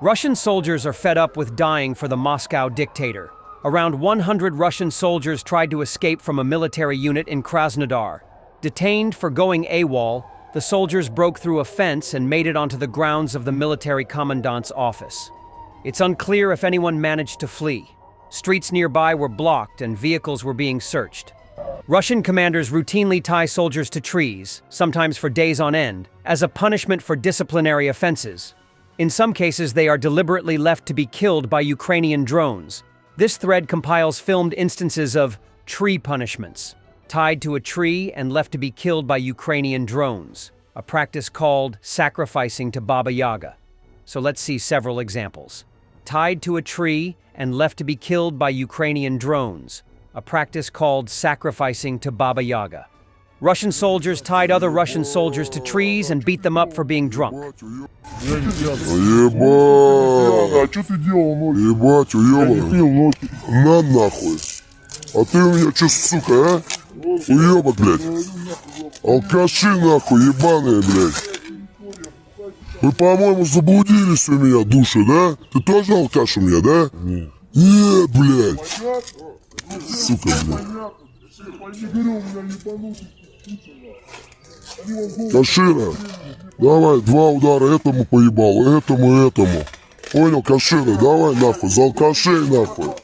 Russian soldiers are fed up with dying for the Moscow dictator. Around 100 Russian soldiers tried to escape from a military unit in Krasnodar. Detained for going AWOL, the soldiers broke through a fence and made it onto the grounds of the military commandant's office. It's unclear if anyone managed to flee. Streets nearby were blocked and vehicles were being searched. Russian commanders routinely tie soldiers to trees, sometimes for days on end, as a punishment for disciplinary offenses. In some cases, they are deliberately left to be killed by Ukrainian drones. This thread compiles filmed instances of tree punishments, tied to a tree and left to be killed by Ukrainian drones, a practice called sacrificing to Baba Yaga. So let's see several examples. Tied to a tree and left to be killed by Ukrainian drones, a practice called sacrificing to Baba Yaga. Russian soldiers tied other Russian soldiers to trees and beat them up for being drunk. Ебать, а что ты делал ночью? Ебать, уёбан. Я не пил ночью. На нахуй. А ты у меня чё, сука, а? Уёбок, блядь. Алкаши, нахуй, ебаные, блядь. Вы, по-моему, заблудились у меня, души, да? Ты тоже алкаш у меня, да? Нет. Блядь. Сука, блядь. Кашира, давай, 2 удара этому поебал, этому. Понял, Кашира, давай нахуй, за алкашей нахуй.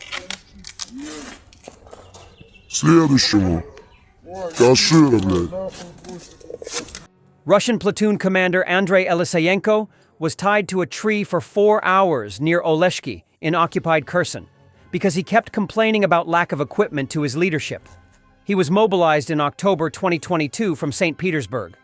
Следующему. Кашира, блядь. Russian platoon commander Andrei Elisayenko was tied to a tree for 4 hours near Oleshki in occupied Kherson because he kept complaining about lack of equipment to his leadership. He was mobilized in October 2022 from St. Petersburg.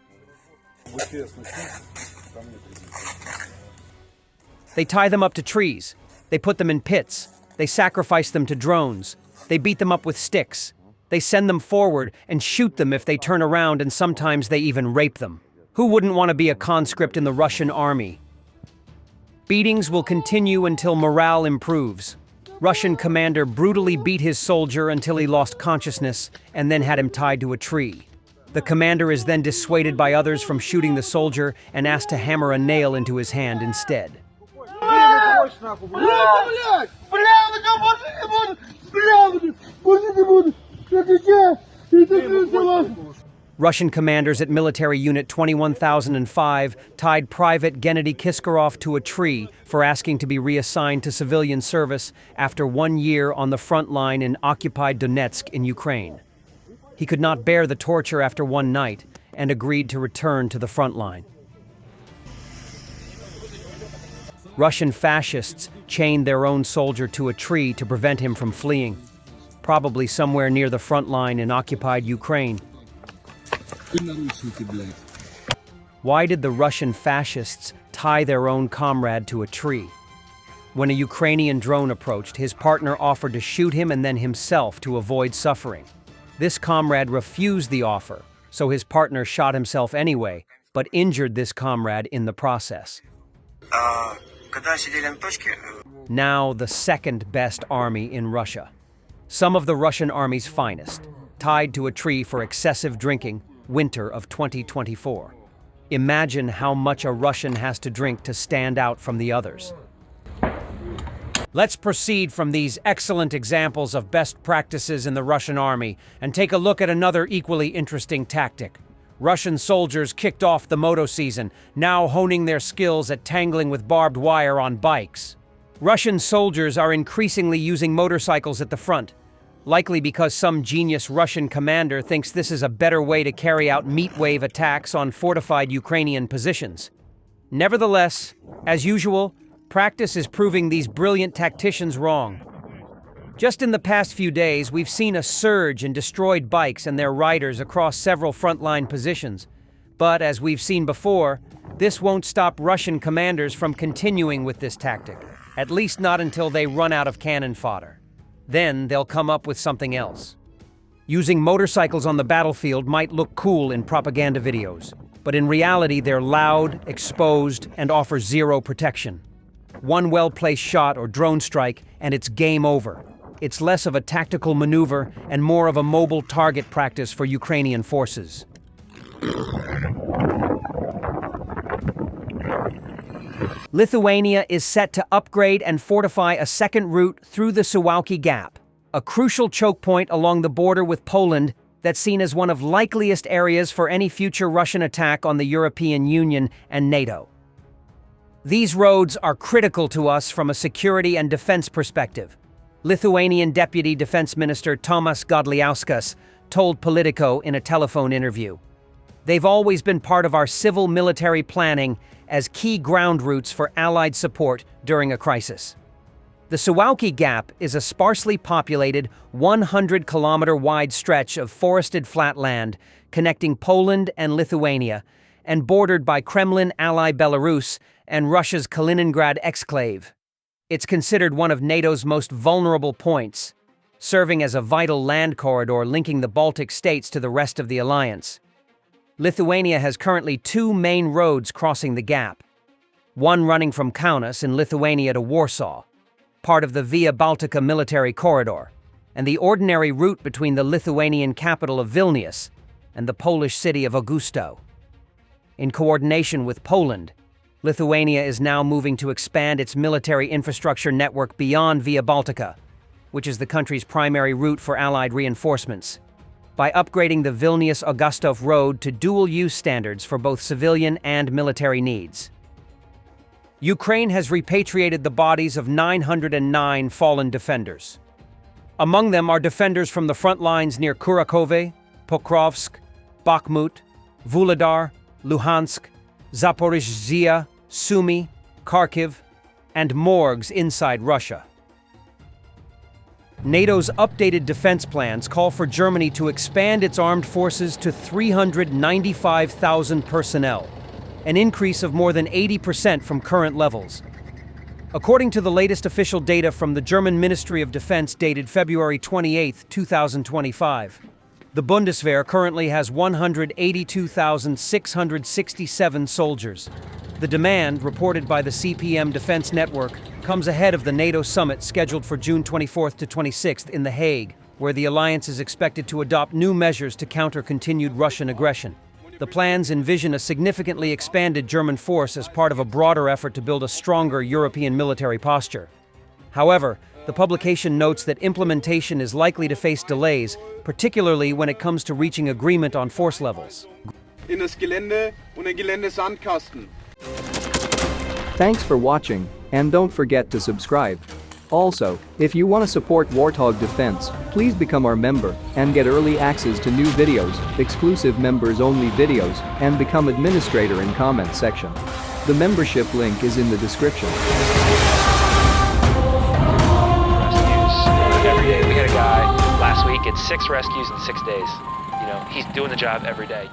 They tie them up to trees. They put them in pits. They sacrifice them to drones. They beat them up with sticks. They send them forward and shoot them if they turn around, and sometimes they even rape them. Who wouldn't want to be a conscript in the Russian army? Beatings will continue until morale improves. Russian commander brutally beat his soldier until he lost consciousness and then had him tied to a tree. The commander is then dissuaded by others from shooting the soldier and asked to hammer a nail into his hand instead. Russian commanders at military unit 21005 tied Private Gennady Kiskarov to a tree for asking to be reassigned to civilian service after 1 year on the front line in occupied Donetsk in Ukraine. He could not bear the torture after one night and agreed to return to the front line. Russian fascists chained their own soldier to a tree to prevent him from fleeing, probably somewhere near the front line in occupied Ukraine. Why did the Russian fascists tie their own comrade to a tree? When a Ukrainian drone approached, his partner offered to shoot him and then himself to avoid suffering. This comrade refused the offer, so his partner shot himself anyway, but injured this comrade in the process. Now the second best army in Russia. Some of the Russian army's finest, tied to a tree for excessive drinking, winter of 2024. Imagine how much a Russian has to drink to stand out from the others. Let's proceed from these excellent examples of best practices in the Russian army and take a look at another equally interesting tactic. Russian soldiers kicked off the moto season, now honing their skills at tangling with barbed wire on bikes. Russian soldiers are increasingly using motorcycles at the front, likely because some genius Russian commander thinks this is a better way to carry out meat wave attacks on fortified Ukrainian positions. Nevertheless, as usual, practice is proving these brilliant tacticians wrong. Just in the past few days, we've seen a surge in destroyed bikes and their riders across several frontline positions. But as we've seen before, this won't stop Russian commanders from continuing with this tactic, at least not until they run out of cannon fodder. Then they'll come up with something else. Using motorcycles on the battlefield might look cool in propaganda videos, but in reality they're loud, exposed, and offer zero protection. One well-placed shot or drone strike, and it's game over. It's less of a tactical maneuver and more of a mobile target practice for Ukrainian forces. Lithuania is set to upgrade and fortify a second route through the Suwałki Gap, a crucial choke point along the border with Poland that's seen as one of likeliest areas for any future Russian attack on the European Union and NATO. These roads are critical to us from a security and defense perspective. Lithuanian Deputy Defense Minister Tomas Godliauskas told Politico in a telephone interview. They've always been part of our civil-military planning as key ground routes for Allied support during a crisis. The Suwałki Gap is a sparsely populated, 100-kilometer-wide stretch of forested flatland connecting Poland and Lithuania, and bordered by Kremlin ally Belarus and Russia's Kaliningrad exclave. It's considered one of NATO's most vulnerable points, serving as a vital land corridor linking the Baltic states to the rest of the alliance. Lithuania has currently two main roads crossing the gap, one running from Kaunas in Lithuania to Warsaw, part of the Via Baltica military corridor, and the ordinary route between the Lithuanian capital of Vilnius and the Polish city of Augusto. In coordination with Poland, Lithuania is now moving to expand its military infrastructure network beyond Via Baltica, which is the country's primary route for Allied reinforcements, by upgrading the Vilnius-Augustov road to dual-use standards for both civilian and military needs. Ukraine has repatriated the bodies of 909 fallen defenders. Among them are defenders from the front lines near Kurakovo, Pokrovsk, Bakhmut, Vuhledar, Luhansk, Zaporizhzhia, Sumy, Kharkiv, and morgues inside Russia. NATO's updated defense plans call for Germany to expand its armed forces to 395,000 personnel, an increase of more than 80% from current levels. According to the latest official data from the German Ministry of Defense dated February 28, 2025, the Bundeswehr currently has 182,667 soldiers. The demand, reported by the CPM Defense Network, comes ahead of the NATO summit scheduled for June 24th to 26th in The Hague, where the alliance is expected to adopt new measures to counter continued Russian aggression. The plans envision a significantly expanded German force as part of a broader effort to build a stronger European military posture. However, the publication notes that implementation is likely to face delays, particularly when it comes to reaching agreement on force levels. In das Gelände und ein Geländesandkasten. Thanks for watching, and don't forget to subscribe. Also, if you want to support Warthog Defense, please become our member and get early access to new videos, exclusive members-only videos, and become administrator in comment section. The membership link is in the description. Every day. We had a guy last week, it's 6 rescues in 6 days. You know, he's doing the job every day.